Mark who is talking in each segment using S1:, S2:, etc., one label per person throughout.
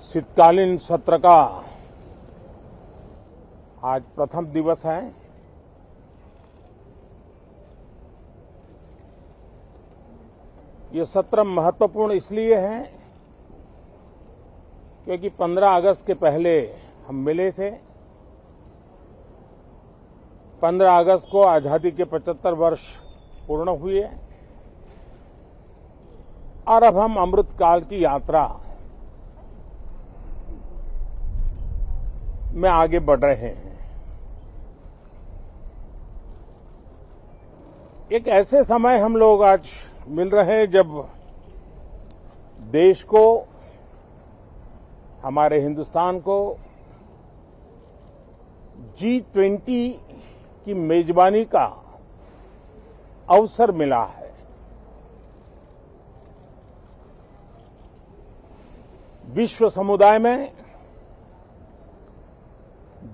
S1: शीतकालीन सत्र का आज प्रथम दिवस है। ये सत्र महत्वपूर्ण इसलिए है क्योंकि 15 अगस्त के पहले हम मिले थे। 15 अगस्त को आजादी के 75 वर्ष पूर्ण हुए और अब हम अमृत काल की यात्रा में आगे बढ़ रहे हैं। एक ऐसे समय हम लोग आज मिल रहे हैं जब देश को, हमारे हिंदुस्तान को G20 की मेजबानी का अवसर मिला है। विश्व समुदाय में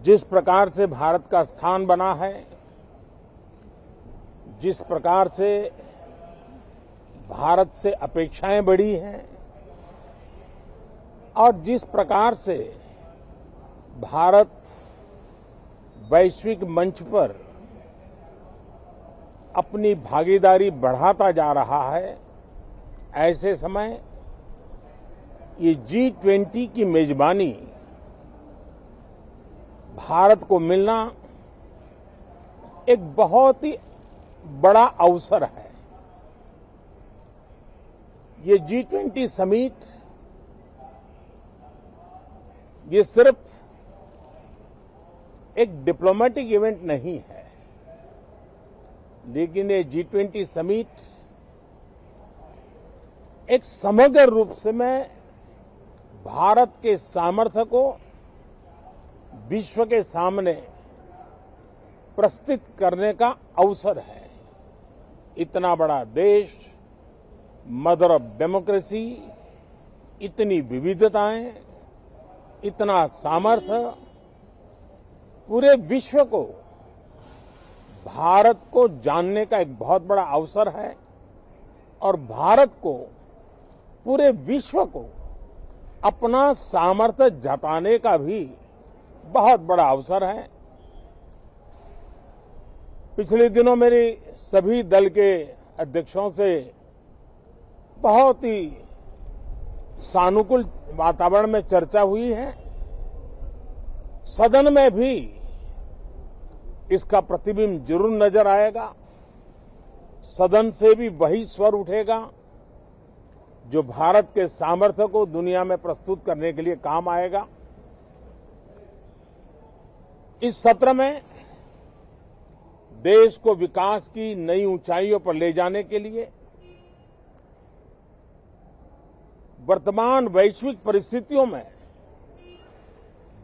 S1: जिस प्रकार से भारत का स्थान बना है, जिस प्रकार से भारत से अपेक्षाएं बढ़ी हैं और जिस प्रकार से भारत वैश्विक मंच पर अपनी भागीदारी बढ़ाता जा रहा है, ऐसे समय ये G20 की मेजबानी भारत को मिलना एक बहुत ही बड़ा अवसर है। ये G20 समिट ये सिर्फ एक डिप्लोमेटिक इवेंट नहीं है, लेकिन ये G20 समिट एक समग्र रूप से मैं भारत के सामर्थ्य को विश्व के सामने प्रस्तुत करने का अवसर है। इतना बड़ा देश, मदर ऑफ डेमोक्रेसी, इतनी विविधताएं, इतना सामर्थ्य, पूरे विश्व को भारत को जानने का एक बहुत बड़ा अवसर है और भारत को, पूरे विश्व को अपना सामर्थ्य जताने का भी बहुत बड़ा अवसर है। पिछले दिनों मेरी सभी दल के अध्यक्षों से बहुत ही सानुकूल वातावरण में चर्चा हुई है। सदन में भी इसका प्रतिबिंब जरूर नजर आएगा। सदन से भी वही स्वर उठेगा जो भारत के सामर्थ्य को दुनिया में प्रस्तुत करने के लिए काम आएगा। इस सत्र में देश को विकास की नई ऊंचाइयों पर ले जाने के लिए वर्तमान वैश्विक परिस्थितियों में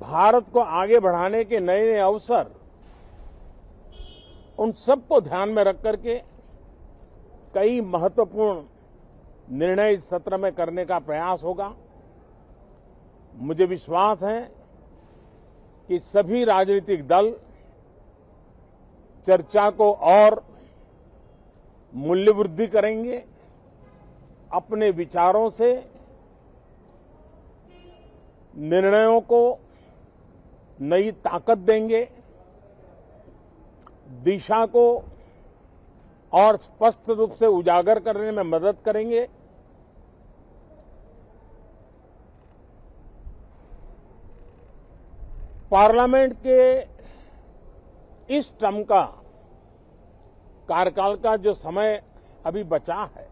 S1: भारत को आगे बढ़ाने के नए नए अवसर, उन सबको ध्यान में रख करके कई महत्वपूर्ण निर्णय इस सत्र में करने का प्रयास होगा। मुझे विश्वास है कि सभी राजनीतिक दल चर्चा को और मूल्य वृद्धि करेंगे, अपने विचारों से निर्णयों को नई ताकत देंगे, दिशा को और स्पष्ट रूप से उजागर करने में मदद करेंगे। पार्लियामेंट के इस टर्म का कार्यकाल का जो समय अभी बचा है,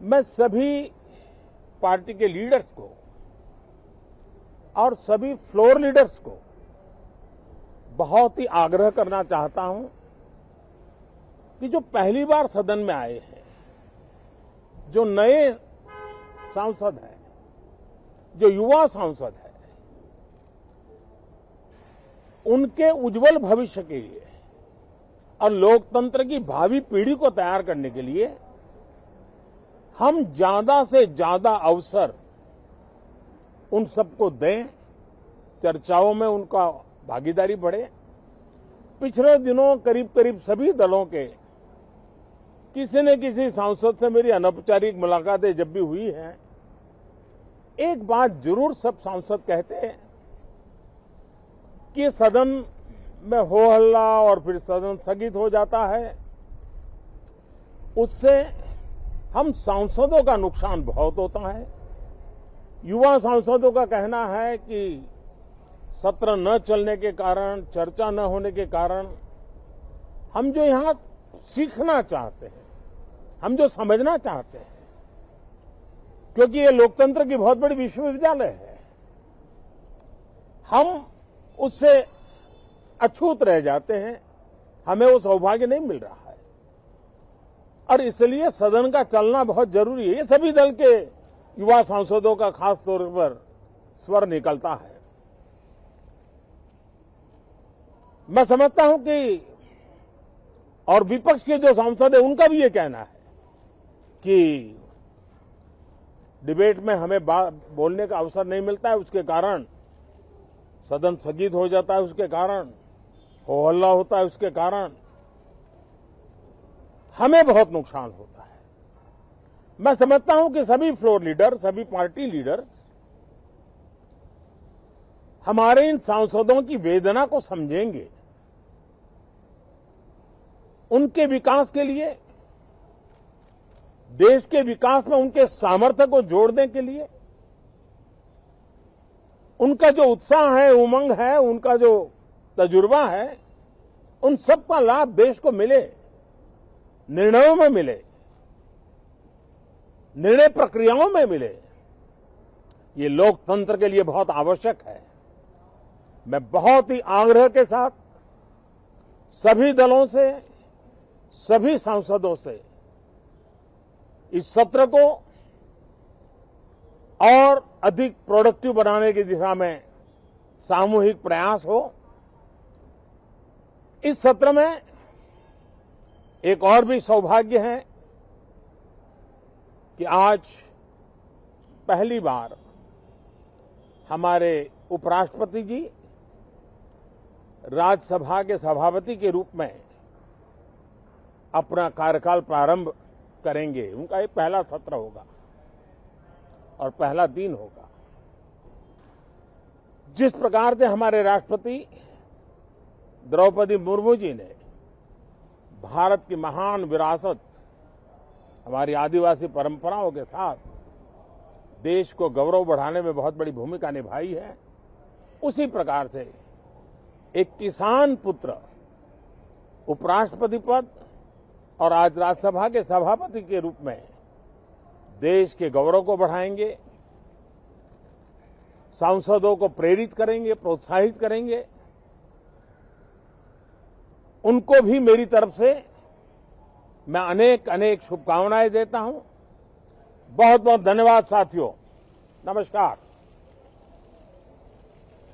S1: मैं सभी पार्टी के लीडर्स को और सभी फ्लोर लीडर्स को बहुत ही आग्रह करना चाहता हूं कि जो पहली बार सदन में आए हैं, जो नए सांसद हैं, जो युवा सांसद हैं, उनके उज्जवल भविष्य के लिए और लोकतंत्र की भावी पीढ़ी को तैयार करने के लिए हम ज्यादा से ज्यादा अवसर उन सबको दें, चर्चाओं में उनका भागीदारी बढ़े। पिछले दिनों करीब करीब सभी दलों के किसी न किसी सांसद से मेरी अनौपचारिक मुलाकातें जब भी हुई हैं, एक बात जरूर सब सांसद कहते हैं कि सदन में हो हल्ला और फिर सदन स्थगित हो जाता है, उससे हम सांसदों का नुकसान बहुत होता है। युवा सांसदों का कहना है कि सत्र न चलने के कारण, चर्चा न होने के कारण हम जो यहां सीखना चाहते हैं, हम जो समझना चाहते हैं, क्योंकि ये लोकतंत्र की बहुत बड़ी विश्वविद्यालय है, हम उससे अछूत रह जाते हैं, हमें वो सौभाग्य नहीं मिल रहा है और इसलिए सदन का चलना बहुत जरूरी है। ये सभी दल के युवा सांसदों का खास तौर पर स्वर निकलता है। मैं समझता हूं कि और विपक्ष के जो सांसद है उनका भी ये कहना है कि डिबेट में हमें बोलने का अवसर नहीं मिलता है, उसके कारण सदन स्थगित हो जाता है, उसके कारण हो हल्ला होता है, उसके कारण हमें बहुत नुकसान होता है। मैं समझता हूं कि सभी फ्लोर लीडर, सभी पार्टी लीडर्स हमारे इन सांसदों की वेदना को समझेंगे, उनके विकास के लिए, देश के विकास में उनके सामर्थ्य को जोड़ने के लिए, उनका जो उत्साह है, उमंग है, उनका जो तजुर्बा है, उन सब का लाभ देश को मिले, निर्णयों में मिले, निर्णय प्रक्रियाओं में मिले। ये लोकतंत्र के लिए बहुत आवश्यक है। मैं बहुत ही आग्रह के साथ सभी दलों से, सभी सांसदों से इस सत्र को और अधिक प्रोडक्टिव बनाने की दिशा में सामूहिक प्रयास हो। इस सत्र में एक और भी सौभाग्य है कि आज पहली बार हमारे उपराष्ट्रपति जी राज्यसभा के सभापति के रूप में अपना कार्यकाल प्रारंभ करेंगे। उनका ये पहला सत्र होगा और पहला दिन होगा। जिस प्रकार से हमारे राष्ट्रपति द्रौपदी मुर्मू जी ने भारत की महान विरासत, हमारी आदिवासी परंपराओं के साथ देश को गौरव बढ़ाने में बहुत बड़ी भूमिका निभाई है, उसी प्रकार से एक किसान पुत्र उपराष्ट्रपति पद और आज राज्यसभा के सभापति के रूप में देश के गौरव को बढ़ाएंगे, सांसदों को प्रेरित करेंगे, प्रोत्साहित करेंगे। उनको भी मेरी तरफ से मैं अनेक अनेक शुभकामनाएं देता हूं। बहुत बहुत धन्यवाद साथियों। नमस्कार।